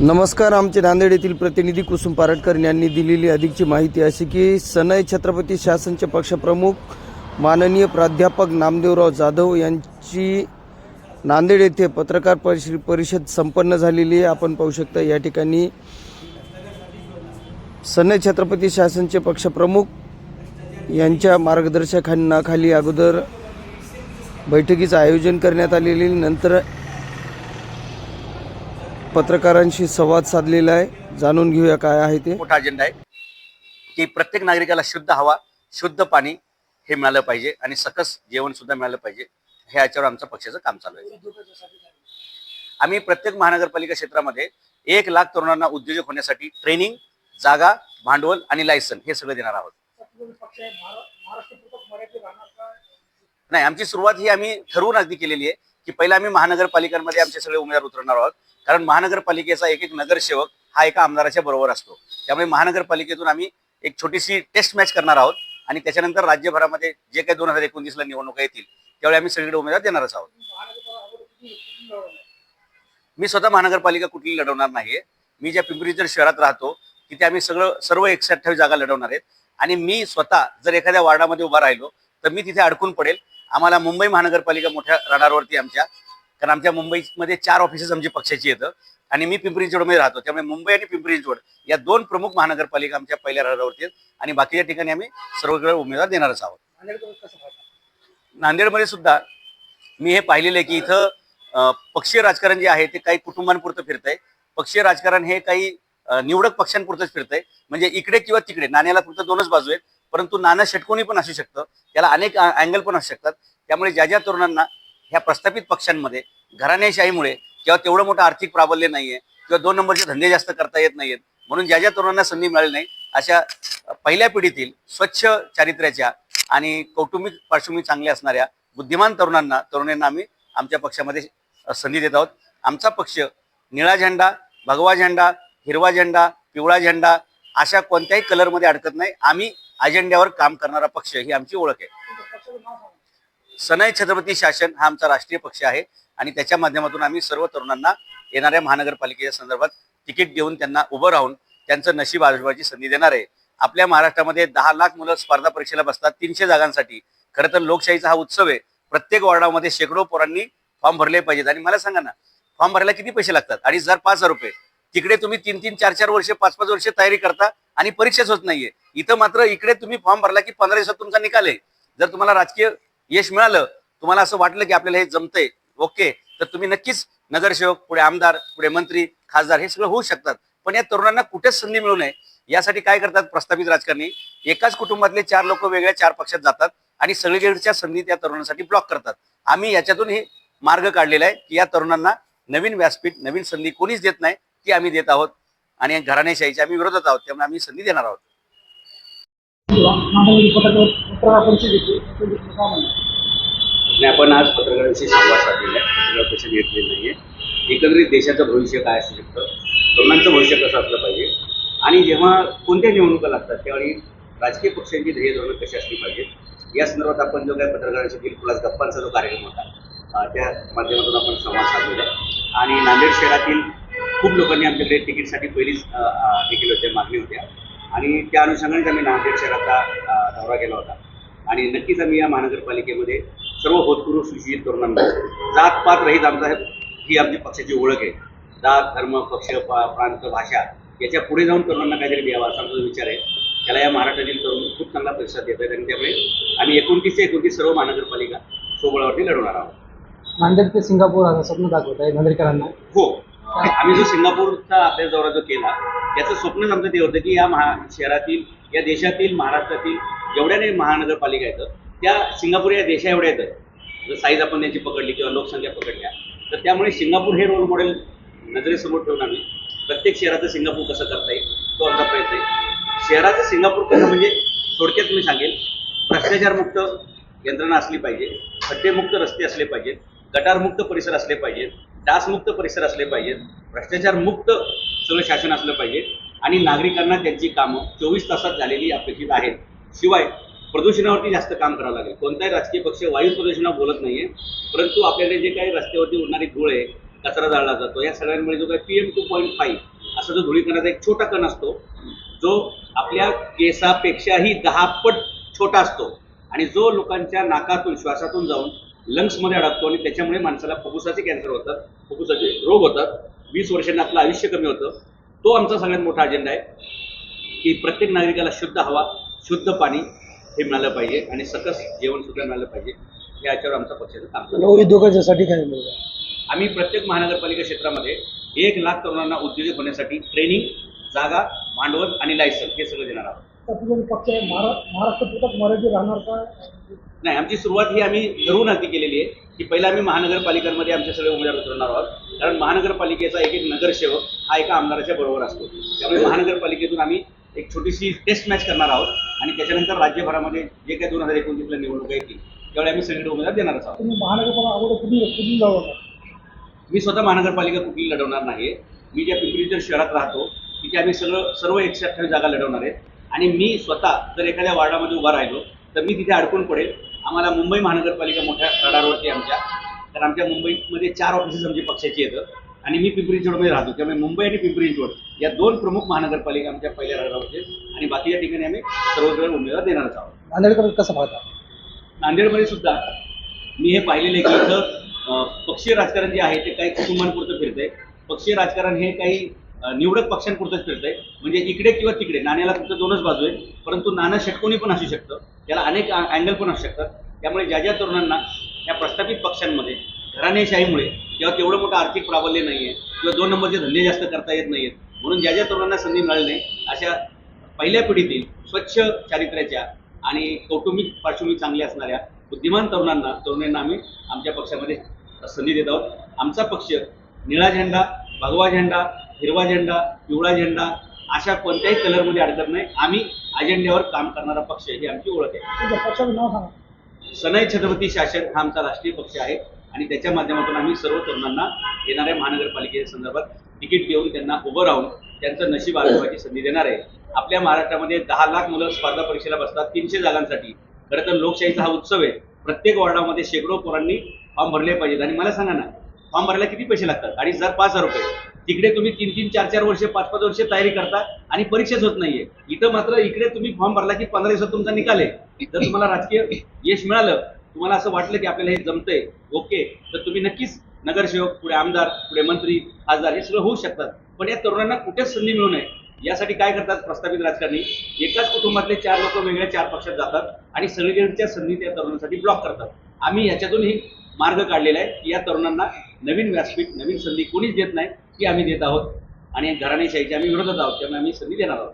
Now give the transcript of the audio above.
नमस्कार. आमचे नांदेड येथील प्रतिनिधी कुसुम पारटकर यांनी दिलेली अधिकची माहिती अशी की सनई छत्रपती शासनचे पक्षप्रमुख माननीय प्राध्यापक नामदेवराव जाधव यांची नांदेड येथे पत्रकार परिषद संपन्न झालेली आहे. आपण पाहू शकता या ठिकाणी सनई छत्रपती शासनचे पक्षप्रमुख यांच्या मार्गदर्शनाखाली अगोदर बैठकीचं आयोजन करण्यात आलेले, नंतर पत्रकारांशी संवाद साधलेला आहे. जाणून घेऊया काय आहे ते. मोठा अजेंडा आहे की प्रत्येक नागरिकाला शुद्ध हवा, शुद्ध पाणी हे मिळालं पाहिजे आणि सकस जेवण सुद्धा मिळालं पाहिजे. हे याच्यावर आमचं पक्षाचं काम चालू आहे. आम्ही प्रत्येक महानगरपालिका क्षेत्रामध्ये 1 लाख तरुणांना उद्योजक होण्यासाठी ट्रेनिंग, जागा, भांडवल आणि लायसन हे सगळं देणार आहोत. नाही, आमची सुरुवात ही आम्ही ठरवून अगदी केलेली आहे की पहिला आम्ही महानगरपालिकांमध्ये आमचे सगळे उमेदवार उतरणार आहोत. कारण महानगरपालिकेचा एक नगरसेवक हा एका आमदाराच्या बरोबर असतो. त्यामुळे महानगरपालिकेतून आम्ही एक छोटीशी टेस्ट मॅच करणार आहोत आणि त्याच्यानंतर राज्यभरामध्ये जे काही 2019ला निवडणुका येतील त्यावेळी आम्ही सगळीकडे उमेदवार देणारच आहोत. मी स्वतः महानगरपालिका कुठली लढवणार नाहीये. मी ज्या पिंपरी चिंचवड शहरात राहतो तिथे आम्ही सर्व 128 जागा लढवणार आहेत आणि मी स्वतः जर एखाद्या वार्डामध्ये उभा राहिलो तर मी तिथे अडकून पडेल. आम्हाला मुंबई महानगरपालिका मोठ्या रडारवरती आमच्या, कारण आमच्या मुंबईमध्ये 4 ऑफिसेस आमची पक्षाची येतं आणि मी पिंपरी चिंचवडमध्ये राहतो. त्यामुळे मुंबई आणि पिंपरी चिंचवड या 2 प्रमुख महानगरपालिका आमच्या पहिल्या रडारवरती आहेत आणि बाकीच्या ठिकाणी आम्ही सर्वकडे उमेदवार देणारच आहोत. नांदेडमध्ये सुद्धा मी हे पाहिलेलं आहे की इथं पक्षीय राजकारण जे आहे ते काही कुटुंबांपुरतं फिरतंय. पक्षीय राजकारण हे काही निवडक पक्षांपुरतंच फिरतंय. म्हणजे इकडे किंवा तिकडे, नाण्याला फक्त 2च बाजू आहेत, परंतु नाणं षटकोनी पण असू शकतं, त्याला अनेक अँगल पण असू शकतात. त्यामुळे ज्या तरुणांना ह्या प्रस्थापित पक्षांमध्ये घराणेशाहीमुळे किंवा तेवढं मोठं आर्थिक प्राबल्य नाहीये किंवा 2 नंबरचे धंदे जास्त करता येत नाहीत, म्हणून ज्या तरुणांना संधी मिळाली नाही अशा पहिल्या पिढीतील स्वच्छ चारित्र्याच्या आणि कौटुंबिक पार्श्वभूमी चांगल्या असणाऱ्या बुद्धिमान तरुणांना आम्ही आमच्या पक्षामध्ये संधी देत आहोत. आमचा पक्ष निळा झेंडा, भगवा झेंडा, हिरवा झेंडा, पिवळा झेंडा अशा कोणत्याही कलरमध्ये अडकत नाही. आम्ही अजेंड्यावर काम करणारा पक्ष ही आमची ओळख आहे. सनई छत्रपती शासन हा आमचा राष्ट्रीय पक्ष आहे आणि त्याच्या माध्यमातून आम्ही सर्व तरुणांना येणाऱ्या महानगरपालिकेच्या संदर्भात तिकीट देऊन त्यांना उभं राहून त्यांचं नशीब आजमावण्याची संधी देणार आहे. आपल्या महाराष्ट्रामध्ये 10 लाख मुलं स्पर्धा परीक्षेला बसतात 300 जागांसाठी. खरं तर लोकशाहीचा हा उत्सव आहे. प्रत्येक वॉर्डामध्ये शेकडो पोरांनी फॉर्म भरले पाहिजेत. आणि मला सांगा ना, फॉर्म भरायला किती पैसे लागतात? 2,500 रुपये. तिकडे तुम्ही 3-3, 4-4 वर्ष, 5-5 वर्ष तयारी करता आणि परीक्षाच होत नाहीये. इथं मात्र इकडे तुम्ही फॉर्म भरला की 15 दिवसात तुमचा निकाल आहे. जर तुम्हाला राजकीय यश मिळालं, तुम्हाला असं वाटलं की आपल्याला हे जमतंय, ओके, तर तुम्ही नक्कीच नगरसेवक, पुढे आमदार, पुढे मंत्री, खासदार हे सगळं होऊ शकतात. पण या तरुणांना कुठेच संधी मिळू नये यासाठी काय करतात प्रस्थापित राजकारणी? एकाच कुटुंबातले 4 लोक वेगळ्या 4 पक्षात जातात आणि सगळीकडच्या संधी त्या तरुणांसाठी ब्लॉक करतात. आम्ही याच्यातून हे मार्ग काढलेला आहे की या तरुणांना नवीन व्यासपीठ, नवीन संधी कोणीच देत नाही, ती आम्ही देत आहोत आणि घराणेशाहीच्या आम्ही विरोधात आहोत. त्यामुळे आम्ही संधी देणार आहोत. आपण आज पत्रकारांशी संवाद साधलेला आहे. सगळं पैसे घेतलेले नाहीये. एकंदरीत देशाचं भविष्य काय असू शकतं, तरुणांचं भविष्य कसं असलं पाहिजे आणि जेव्हा कोणत्या निवडणुका लागतात त्यावेळी राजकीय पक्षांची ध्येय धोरणं कशी असली पाहिजेत या संदर्भात आपण जो काही पत्रकारांशी दिलखुलास गप्पांचा जो कार्यक्रम होता त्या माध्यमातून आपण संवाद साधलेला आहे. आणि नांदेड शहरातील खूप लोकांनी आमच्याकडे तिकीटसाठी पहिलीच देखील होत्या, मागणी होत्या आणि त्या अनुषंगानेच आम्ही नांदेड शहराचा दौरा केला होता. आणि नक्कीच आम्ही या महानगरपालिकेमध्ये सर्व होतपूर्व सुशिक्षित तरुणांना जात पात रहित आमचा ही आमची पक्षाची ओळख आहे. जात, धर्म, पक्ष, प्रांत, भाषा याच्या पुढे जाऊन तरुणांना काहीतरी द्यावा असा आमचा विचार आहे. त्याला या महाराष्ट्रातील तरुण खूप चांगला प्रतिसाद देत आहेत आणि त्यामुळे आम्ही 29 ते 29 सर्व महानगरपालिका सोबळावरती लढवणार आहोत. नांदेड ते सिंगापूर असं स्वप्न दाखवत आहे नांदेडकरांना. हो, आम्ही जो सिंगापूरचा अभ्यास दौरा जो केला त्याचं स्वप्नच आमचं ते होतं की या शहरातील, या देशातील, महाराष्ट्रातील जेवढ्या महानगरपालिका आहेत त्या सिंगापूर या देशा एवढ्या येतात. जर साईज आपण त्यांची पकडली किंवा लोकसंख्या पकडल्या तर त्यामुळे सिंगापूर हे रोल मॉडेल नजरेसमोर ठेवून आम्ही प्रत्येक शहराचं सिंगापूर कसं करता येईल तो आमचा प्रयत्न आहे. शहराचं सिंगापूर कसं म्हणजे थोडक्यात मी सांगेल, भ्रष्टाचारमुक्त यंत्रणा असली पाहिजे, खड्डेमुक्त रस्ते असले पाहिजेत, गटारमुक्त परिसर असले पाहिजेत, डासमुक्त परिसर असले पाहिजेत, भ्रष्टाचारमुक्त सगळं शासन असलं पाहिजे आणि नागरिकांना त्यांची कामं 24 तासात झालेली अपेक्षित आहेत. शिवाय प्रदूषणावरती जास्त काम करावं लागेल. कोणताही राजकीय पक्ष वायू प्रदूषणावर बोलत नाहीये, परंतु आपल्याला जे काही रस्त्यावरती उडणारी धूळ आहे, कचरा जाळला जातो, या सगळ्यांमुळे जो काही PM 2.5 असा जो धुळीकणाचा एक छोटा कण असतो, जो आपल्या केसापेक्षाही 10 पट छोटा असतो आणि जो लोकांच्या नाकातून श्वासातून जाऊन लंग्समध्ये अडकतो आणि त्याच्यामुळे माणसाला फुफ्फुसाचे कॅन्सर होतात, फुफ्फुसाचे रोग होतात, 20 वर्षांनी आपलं आयुष्य कमी होतं. तो आमचा सगळ्यात मोठा अजेंडा आहे की प्रत्येक नागरिकाला शुद्ध हवा, शुद्ध पाणी हे मिळालं पाहिजे आणि सकस जेवण सुद्धा मिळालं पाहिजे. याच्यावर आमचा पक्षाचं काम चालू आहे. उद्योगाच्यासाठी काय मिळतं? आम्ही प्रत्येक महानगरपालिका क्षेत्रामध्ये 1 लाख तरुणांना उद्योजक होण्यासाठी ट्रेनिंग, जागा, भांडवल आणि लायसन्स हे सगळं देणार आहोत. पक्ष महाराष्ट्रात मराठी राहणार का? नाही, आमची सुरुवात ही आम्ही ठरवून आधी केलेली आहे की पहिला आम्ही महानगरपालिकांमध्ये आमचे सगळे उमेदवार उतरणार आहोत. कारण महानगरपालिकेचा एक एक नगरसेवक हा एका आमदाराच्या बरोबर असतो. त्यामुळे महानगरपालिकेतून आम्ही एक छोटीशी टेस्ट मॅच करणार आहोत आणि त्याच्यानंतर राज्यभरामध्ये जे काही 2029ला निवडणुका येतील त्यावेळी आम्ही सगळे उमेदवार देणारच आहोत. तुम्ही महानगरपालिका अगोदर कुठून लढवणार? मी स्वतः महानगरपालिका कुठली लढवणार नाही. मी ज्या पिंपरी शहरात राहतो तिथे आम्ही सर्व 128 जागा लढवणार आहेत आणि मी स्वतः जर एखाद्या वार्डामध्ये उभा राहिलो तर मी तिथे अडकून पडेल. आम्हाला मुंबई महानगरपालिका मोठ्या रडारवरती आमच्या, कारण आमच्या मुंबईमध्ये 4 ऑफिसेस आमची पक्षाची येतं आणि मी पिंपरी चिंचवडमध्ये राहतो. त्यामुळे मुंबई आणि पिंपरी चिंचवड या 2 प्रमुख महानगरपालिका आमच्या पहिल्या रडारवरती आहेत आणि बाकीच्या ठिकाणी आम्ही सर्वत्र उमेदवार देणारच आहोत. नांदेडकर कसं पाहता? नांदेडमध्ये सुद्धा मी हे पाहिलेलं आहे की इथं पक्षीय राजकारण जे आहे ते काही कुटुंबांपुरतं फिरतंय. पक्षीय राजकारण हे काही निवडक पक्षांपुरतंच फिरतंय. म्हणजे इकडे किंवा तिकडे, नाण्याला फक्त 2च बाजू आहेत, परंतु नाणं षटकोनी पण असू शकतं, त्याला अनेक अँगल पण असू शकतात. त्यामुळे ज्या तरुणांना या प्रस्थापित पक्षांमध्ये घराणेशाहीमुळे किंवा तेवढं मोठं आर्थिक प्राबल्य नाही आहे किंवा 2 नंबरचे धंदे जास्त करता येत नाहीत, म्हणून ज्या तरुणांना संधी मिळाली नाही अशा पहिल्या पिढीतील स्वच्छ चारित्र्याच्या आणि कौटुंबिक पार्श्वभूमी चांगली असणाऱ्या बुद्धिमान तरुणांना आम्ही आमच्या पक्षामध्ये संधी देत आहोत. आमचा पक्ष निळा झेंडा, भगवा झेंडा, हिरवा झेंडा, पिवळा झेंडा अशा कोणत्याही कलरमध्ये अडकत नाही. आम्ही अजेंड्यावर काम करणारा पक्ष ही आमची ओळख आहे. पक्षाचं नाव सांगा. सनई छत्रपती शासन हा आमचा राष्ट्रीय पक्ष आहे आणि त्याच्या माध्यमातून आम्ही सर्व तरुणांना येणाऱ्या महानगरपालिकेच्या संदर्भात तिकीट देऊन त्यांना उभं राहून त्यांचं नशीब आजमावायची संधी देणार आहे. आपल्या महाराष्ट्रामध्ये 10 लाख मुलं स्पर्धा परीक्षेला बसतात 300 जागांसाठी. खरं तर लोकशाहीचा हा उत्सव आहे. प्रत्येक वॉर्डामध्ये शेकडो पोरांनी फॉर्म भरले पाहिजेत आणि मला सांगा ना, फॉर्म भरायला किती पैसे लागतात? 2,500 5,000 रुपये. तिकडे तुम्ही 3-3, 4-4 वर्ष, 5-5 वर्ष तयारी करता आणि परीक्षाच होत नाहीये. इथं मात्र इकडे तुम्ही फॉर्म भरला की 15 दिवसात तुमचा निकाल आहे. जर तुम्हाला राजकीय यश मिळालं, तुम्हाला असं वाटलं की आपल्याला हे जमतंय, ओके, तर तुम्ही नक्कीच नगरसेवक, पुढे आमदार, पुढे मंत्री, खासदार हे सगळं होऊ शकतात. पण या तरुणांना कुठेच संधी मिळू नये यासाठी काय करतात प्रस्थापित राजकारणी? एकाच कुटुंबातले 4 लोक वेगळ्या 4 पक्षात जातात आणि सगळीकडच्या संधी त्या तरुणांसाठी ब्लॉक करतात. आम्ही याच्यातून ही मार्ग काढलेला आहे की या तरुणांना नवीन व्यासपीठ, नवीन संधी कोणीच देत नाही, ती आम्ही देत आहोत आणि घराणेशाहीच्या आम्ही विरोधात आहोत, त्यामुळे आम्ही संधी देणार आहोत.